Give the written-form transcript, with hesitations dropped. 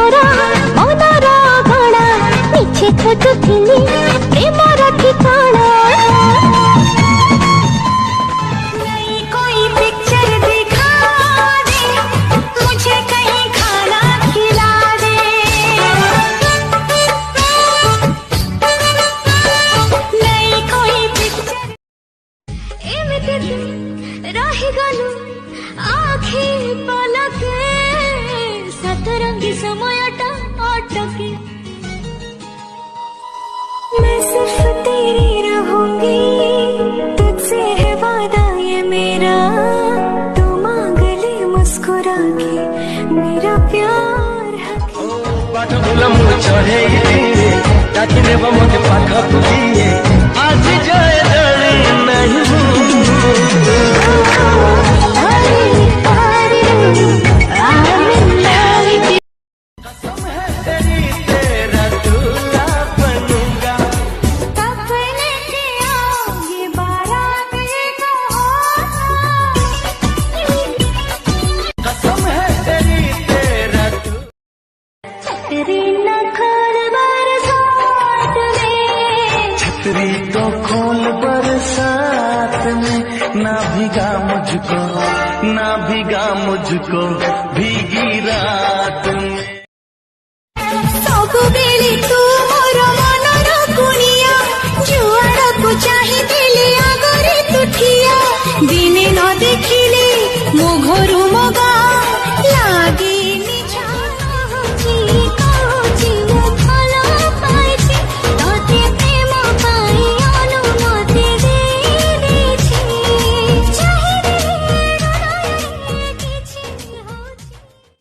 मोरा मनर गणा मिछे खोजुथिली प्रेमर ठिकाना। नहीं कोई पिक्चर दिखा दे मुझे कहीं खाना खिला दे। नहीं कोई पिक्चर एमती रही गलु आखि पलके सतरंगी समयटा अटके। मैं सिर्फ तेरी रहूंगी तुझसे है वादा ये मेरा। तू मांग ले मुस्कुरा के मेरा प्यार पाठ भूला मुझे चढ़े डाकिने मते पाठ भूलिए आज जाए जड़े नहीं। छतरी तो खोल बरसात में ना भीगा मुझको ना भीगा मुझको भीगी रात में। सब बेली तू मोर मनर कुनिया जुआर को चाहे दिले आगरे तुठिया दिने न देखिले मो घरु